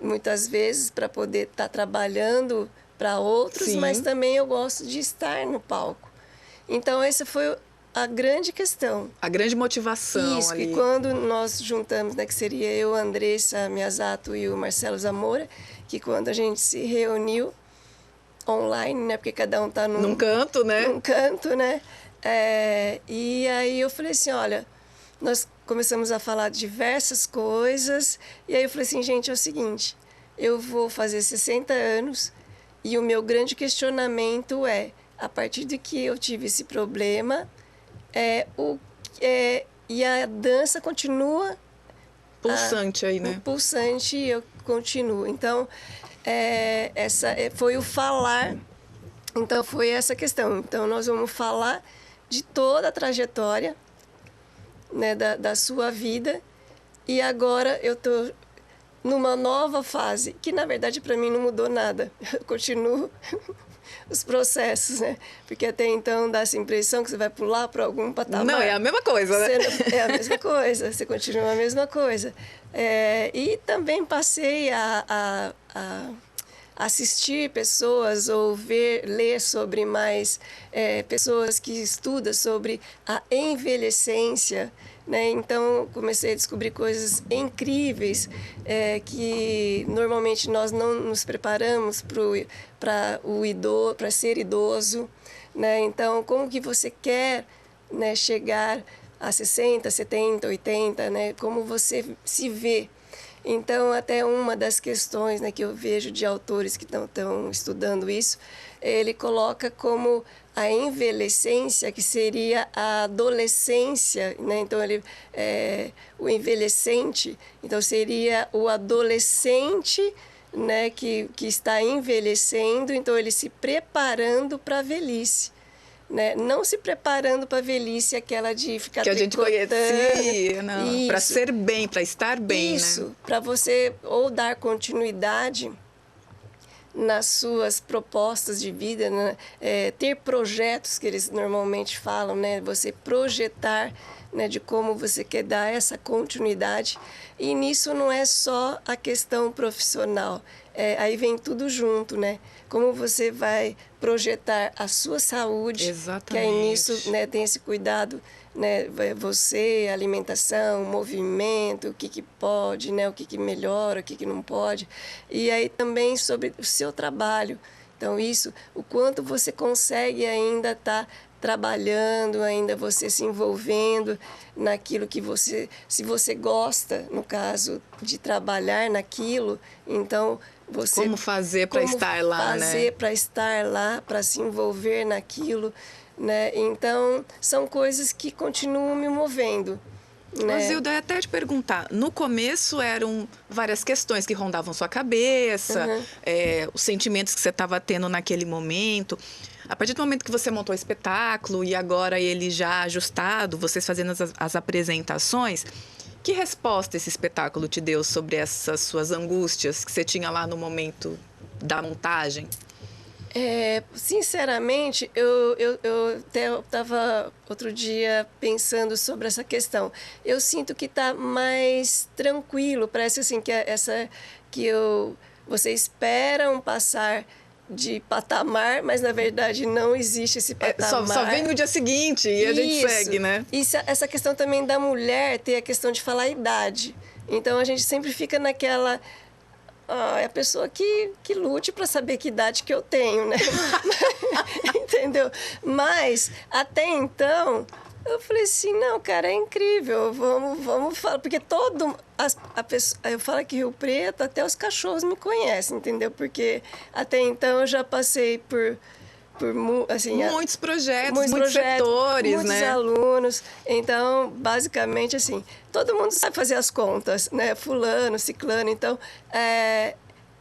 muitas vezes, para poder estar trabalhando para outros, Sim. Mas também eu gosto de estar no palco. Então, esse foi a grande questão. A grande motivação Isso, ali. que quando nós juntamos, né, que seria eu, a Andressa Miyazato e o Marcelo Zamora, que quando a gente se reuniu online, né, porque cada um está num canto, né? Num canto, né? E aí eu falei assim, olha, nós começamos a falar diversas coisas, e aí eu falei assim, gente, é o seguinte, eu vou fazer 60 anos e o meu grande questionamento é, a partir de que eu tive esse problema, e a dança continua pulsante aí, né? Pulsante, e eu continuo. Então, essa foi o falar. Então, foi essa questão. Então, nós vamos falar de toda a trajetória, né, da sua vida. E agora eu estou numa nova fase, que, na verdade, para mim não mudou nada. Eu continuo os processos, né? Porque até então dá essa impressão que você vai pular para algum patamar. Não, é a mesma coisa, né? É a mesma coisa, você continua a mesma coisa. E também passei a assistir pessoas ou ler sobre mais pessoas que estudam sobre a envelhecência, né? Então, comecei a descobrir coisas incríveis que normalmente nós não nos preparamos para ser idoso, né? Então, como que você quer, né, chegar a 60, 70, 80, né? Como você se vê. Então, até uma das questões, né, que eu vejo de autores que estão estudando isso, ele coloca como a envelhecência, que seria a adolescência, né? Então, o envelhecente, então seria o adolescente, né, que está envelhecendo, então ele se preparando para a velhice. Né? Não se preparando para a velhice, aquela de ficar que a gente conhecia, para ser bem, para estar bem. Isso, né? Para você ou dar continuidade nas suas propostas de vida, né? Ter projetos, que eles normalmente falam, né? Você projetar, né, de como você quer dar essa continuidade. E nisso não é só a questão profissional, aí vem tudo junto, né? Como você vai projetar a sua saúde. Exatamente. Que aí nisso, né, tem esse cuidado, né, você, alimentação, movimento, o que pode, né, o que melhora, o que não pode. E aí também sobre o seu trabalho. Então, isso, o quanto você consegue ainda estar trabalhando, ainda você se envolvendo naquilo que você... Se você gosta, no caso, de trabalhar naquilo, então... Como fazer para estar lá, né? Fazer para estar lá, para se envolver naquilo, né? Então, são coisas que continuam me movendo. Né? Zilda, eu até te perguntar, no começo eram várias questões que rondavam sua cabeça, os sentimentos que você estava tendo naquele momento. A partir do momento que você montou o espetáculo e agora ele já ajustado, vocês fazendo as apresentações, que resposta esse espetáculo te deu sobre essas suas angústias que você tinha lá no momento da montagem? Sinceramente, eu estava outro dia pensando sobre essa questão. Eu sinto que está mais tranquilo, parece assim vocês esperam passar de patamar, mas na verdade não existe esse patamar. Só vem no dia seguinte e a gente segue, né? E essa questão também da mulher ter a questão de falar a idade. Então a gente sempre fica naquela... é a pessoa que lute para saber que idade que eu tenho, né? Entendeu? Mas, até então, eu falei assim, não, cara, é incrível, vamos falar, porque eu falo que Rio Preto, até os cachorros me conhecem, entendeu? Porque até então eu já passei por assim, muitos projetos, muitos setores, muitos né? alunos. Então, basicamente, assim, todo mundo sabe fazer as contas, né? Fulano, ciclano. Então,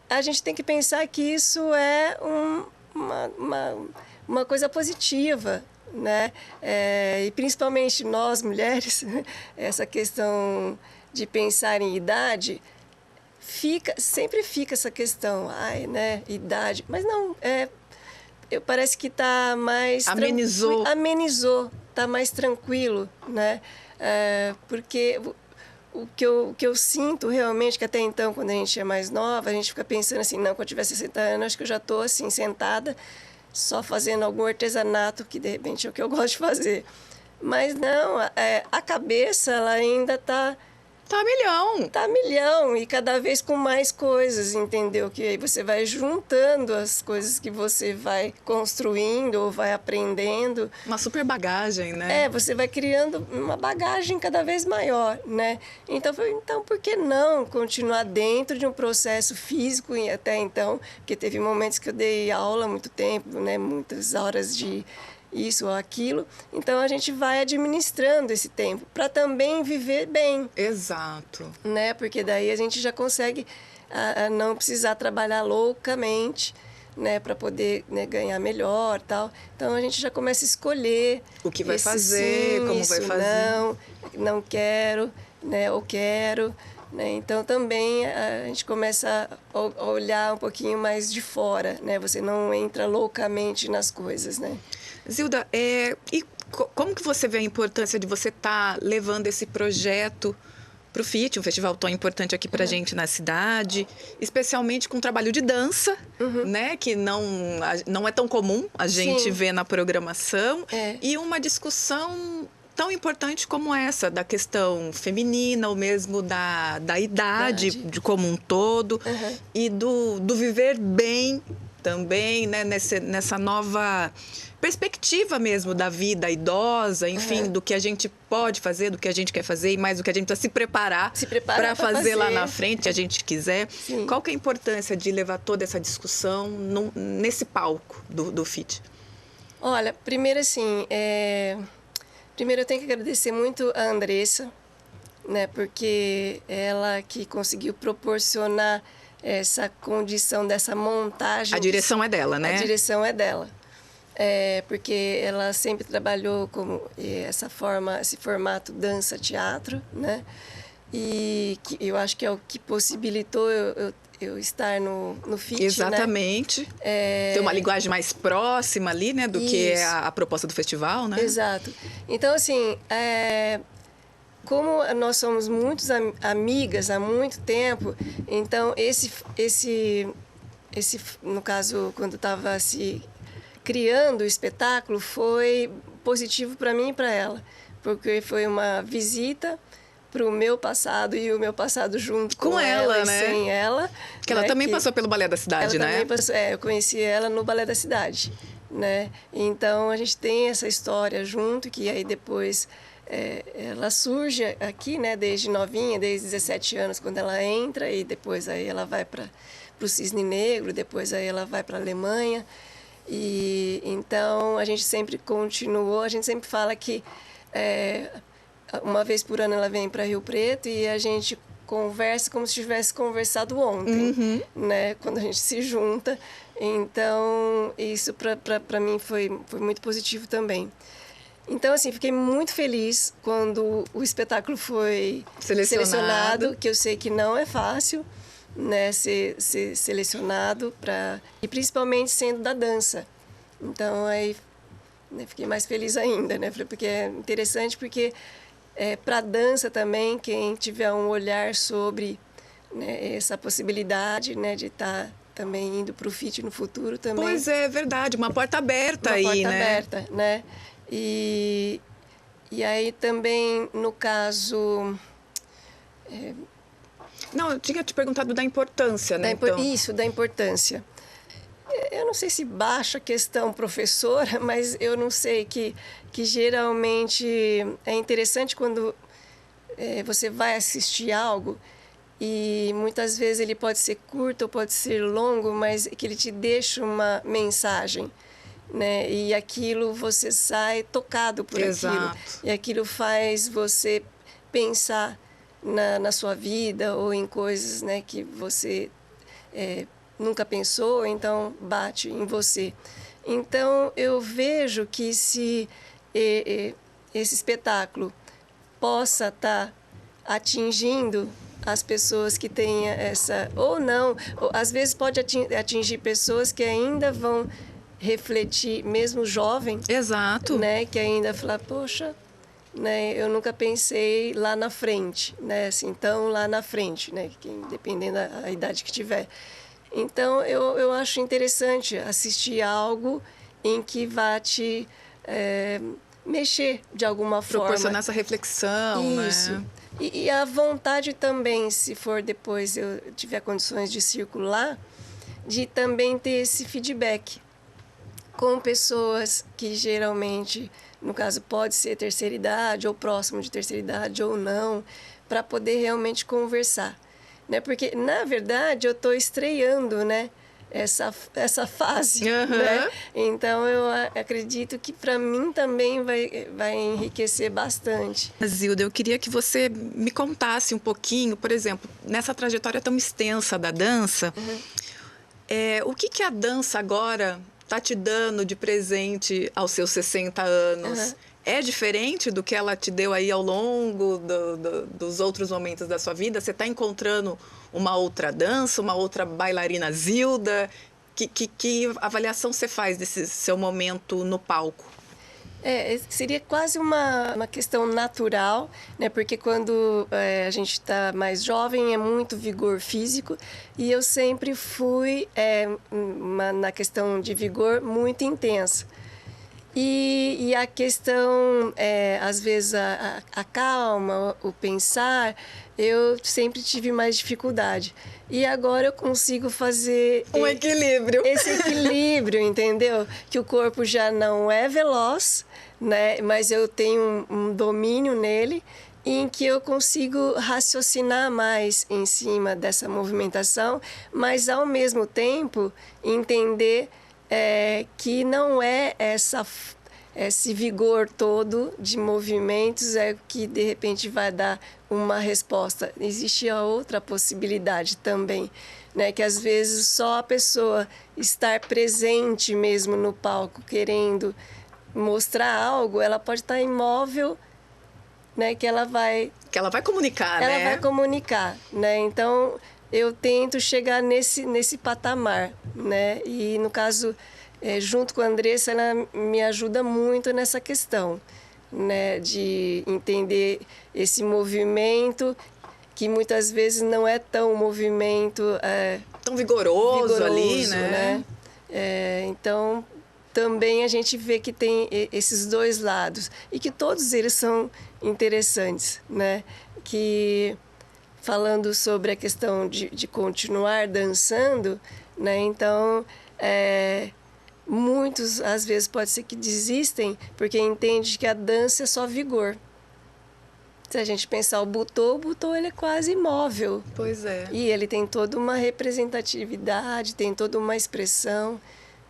a gente tem que pensar que isso é uma coisa positiva, né? E principalmente nós, mulheres, essa questão de pensar em idade, sempre fica essa questão, né? Idade. Mas não, parece que está mais... Amenizou, está mais tranquilo, né? Porque o que eu sinto realmente, que até então, quando a gente é mais nova, a gente fica pensando assim, não, quando eu tiver 60 anos, acho que eu já estou assim, sentada, só fazendo algum artesanato, que de repente é o que eu gosto de fazer. Mas não, a cabeça ela ainda está Tá a milhão. tá a milhão e cada vez com mais coisas, entendeu? Que aí você vai juntando as coisas que você vai construindo ou vai aprendendo. Uma super bagagem, né? Você vai criando uma bagagem cada vez maior, né? Então, por que não continuar dentro de um processo físico e até então, porque teve momentos que eu dei aula há muito tempo, né? Muitas horas de isso ou aquilo. Então, a gente vai administrando esse tempo para também viver bem. Exato. Né? Porque daí a gente já consegue não precisar trabalhar loucamente, né, para poder, né, ganhar melhor, tal. Então a gente já começa a escolher o que vai fazer, sim, como vai fazer. Não quero, né, ou quero, né? Então também a gente começa a olhar um pouquinho mais de fora, né? Você não entra loucamente nas coisas, né? Zilda, como que você vê a importância de você estar levando esse projeto para o FIT, um festival tão importante aqui para a gente na cidade, especialmente com o trabalho de dança, né, que não é tão comum a gente ver na programação, e uma discussão tão importante como essa, da questão feminina, ou mesmo da idade de como um todo, e do viver bem também, né, nessa nova perspectiva mesmo da vida idosa, enfim, do que a gente pode fazer, do que a gente quer fazer e mais do que a gente precisa se preparar para fazer lá na frente, se a gente quiser. Sim. Qual que é a importância de levar toda essa discussão nesse palco do FIT? Olha, primeiro assim, primeiro eu tenho que agradecer muito a Andressa, né, porque ela que conseguiu proporcionar essa condição dessa montagem. A direção é dela, né? A direção é dela. Porque ela sempre trabalhou com esse formato dança-teatro, né? E que eu acho que é o que possibilitou eu estar no FIT. Exatamente. Né? Ter uma linguagem mais próxima ali, né? Do que é a proposta do festival, né? Exato. Então, assim, como nós somos muitas amigas há muito tempo, então no caso, quando estava criando o espetáculo, foi positivo para mim e para ela, porque foi uma visita para o meu passado e o meu passado junto com ela, né? E sem ela. Que ela também passou pelo Balé da Cidade, ela né? Também passou, eu conheci ela no Balé da Cidade, né? Então a gente tem essa história junto, que aí depois ela surge aqui, né? Desde novinha, desde 17 anos, quando ela entra, e depois aí ela vai para o Cisne Negro, depois aí ela vai para a Alemanha. E então a gente sempre continuou, a gente sempre fala que uma vez por ano ela vem para Rio Preto e a gente conversa como se tivesse conversado ontem, né? Quando a gente se junta. Então isso para mim foi muito positivo também. Então, assim, fiquei muito feliz quando o espetáculo foi selecionado, que eu sei que não é fácil, né, ser selecionado e principalmente sendo da dança. Então aí, né, fiquei mais feliz ainda, né, porque é interessante, porque para a dança também, quem tiver um olhar sobre, né, essa possibilidade, né, de estar também indo para o FIT no futuro também. Pois é, verdade, uma porta aberta aí, né? Uma porta aberta, né? E aí também, no caso... Não, eu tinha te perguntado da importância, né? Isso, da importância. Eu não sei se baixa a questão professora, mas eu não sei que geralmente é interessante quando você vai assistir algo e muitas vezes ele pode ser curto ou pode ser longo, mas que ele te deixa uma mensagem, né? E aquilo você sai tocado por aquilo. E aquilo faz você pensar na sua vida ou em coisas, né, que você nunca pensou, então bate em você. Então eu vejo que se esse espetáculo possa estar atingindo as pessoas que têm essa... Ou não, ou, às vezes pode atingir pessoas que ainda vão refletir, mesmo jovem. Exato. Né, que ainda fala, poxa... Né, eu nunca pensei lá na frente, né, assim, tão lá na frente, né, dependendo da idade que tiver. Então, eu acho interessante assistir algo em que vá te mexer de alguma forma. Proporcionar essa reflexão, Isso. né? E a vontade também, se for depois eu tiver condições de circular, de também ter esse feedback com pessoas que geralmente, no caso, pode ser terceira idade ou próximo de terceira idade ou não, para poder realmente conversar, né? Porque, na verdade, eu estou estreando, né? Essa fase, né? Então, eu acredito que para mim também vai enriquecer bastante. Zilda, eu queria que você me contasse um pouquinho, por exemplo, nessa trajetória tão extensa da dança, o que a dança agora está te dando de presente aos seus 60 anos? É diferente do que ela te deu aí ao longo dos outros momentos da sua vida? Você está encontrando uma outra dança, uma outra bailarina Zilda? Que avaliação você faz desse seu momento no palco? Seria quase uma questão natural, né? Porque quando a gente está mais jovem é muito vigor físico e eu sempre fui na questão de vigor muito intensa. E a questão, às vezes, a calma, o pensar, eu sempre tive mais dificuldade. E agora eu consigo fazer... Um equilíbrio. Esse equilíbrio, entendeu? Que o corpo já não é veloz, né? Mas eu tenho um domínio nele em que eu consigo raciocinar mais em cima dessa movimentação, mas, ao mesmo tempo, entender... que não é esse vigor todo de movimentos que de repente vai dar uma resposta. Existe a outra possibilidade também, né? Que às vezes só a pessoa estar presente mesmo no palco, querendo mostrar algo, ela pode estar imóvel, né? Que ela vai comunicar, né? Ela vai comunicar, né? Então... eu tento chegar nesse patamar, né? E, no caso, junto com a Andressa, ela me ajuda muito nessa questão, né? De entender esse movimento, que muitas vezes não é tão movimento... tão vigoroso ali, né? Então, também a gente vê que tem esses dois lados. E que todos eles são interessantes, né? Que... falando sobre a questão de continuar dançando, né? Então, muitos, às vezes, pode ser que desistem porque entendem que a dança é só vigor. Se a gente pensar o butô ele é quase imóvel. Pois é. E ele tem toda uma representatividade, tem toda uma expressão,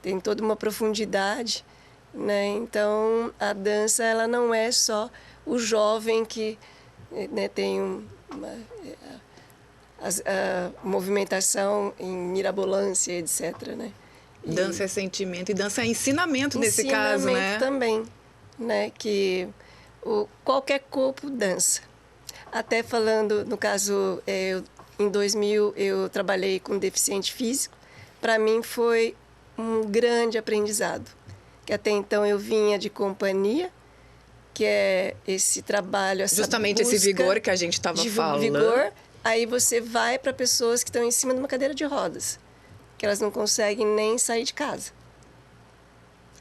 tem toda uma profundidade, né? Então, a dança, ela não é só o jovem que, né, tem a movimentação em mirabolância, etc., né? Dança é sentimento e dança é ensinamento nesse caso, né? Ensinamento também, né? Que qualquer corpo dança. Até falando, no caso, em 2000 eu trabalhei com deficiente físico. Para mim foi um grande aprendizado, que até então eu vinha de companhia, que é esse trabalho, essa justamente esse vigor que a gente estava falando. Vigor, aí você vai para pessoas que estão em cima de uma cadeira de rodas, que elas não conseguem nem sair de casa.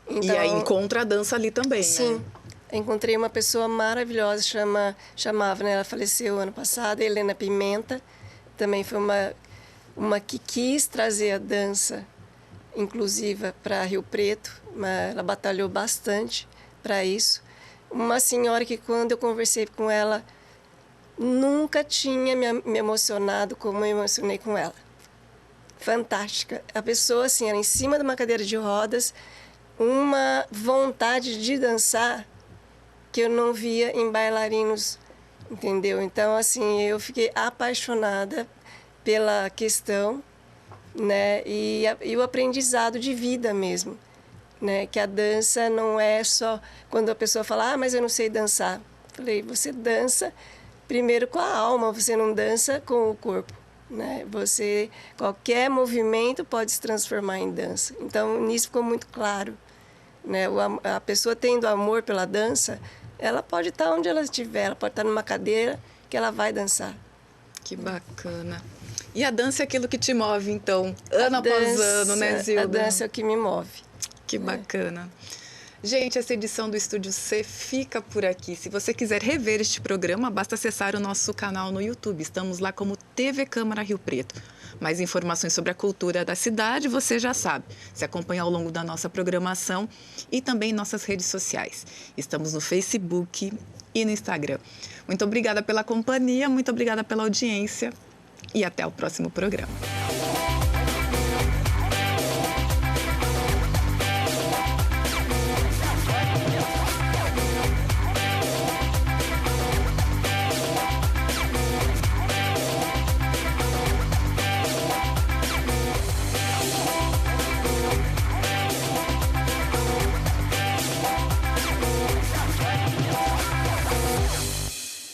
Então, e aí encontra a dança ali também, sim, né? Encontrei uma pessoa maravilhosa, chamava, né? Ela faleceu ano passado, Helena Pimenta. Também foi uma que quis trazer a dança inclusiva para Rio Preto, ela batalhou bastante para isso. Uma senhora que, quando eu conversei com ela, nunca tinha me emocionado como eu emocionei com ela. Fantástica. A pessoa, assim, era em cima de uma cadeira de rodas, uma vontade de dançar que eu não via em bailarinos, entendeu? Então, assim, eu fiquei apaixonada pela questão, né? E o aprendizado de vida mesmo, né? Que a dança não é só quando a pessoa fala, mas eu não sei dançar. Falei, você dança primeiro com a alma, você não dança com o corpo, né? Qualquer movimento pode se transformar em dança. Então, nisso ficou muito claro, né? A pessoa tendo amor pela dança, ela pode estar onde ela estiver, ela pode estar numa cadeira que ela vai dançar. Que bacana. E a dança é aquilo que te move, então, ano após ano, né, Zilda? A dança é o que me move. Que bacana. Gente, essa edição do Estúdio C fica por aqui. Se você quiser rever este programa, basta acessar o nosso canal no YouTube. Estamos lá como TV Câmara Rio Preto. Mais informações sobre a cultura da cidade, você já sabe. Se acompanha ao longo da nossa programação e também em nossas redes sociais. Estamos no Facebook e no Instagram. Muito obrigada pela companhia, muito obrigada pela audiência e até o próximo programa.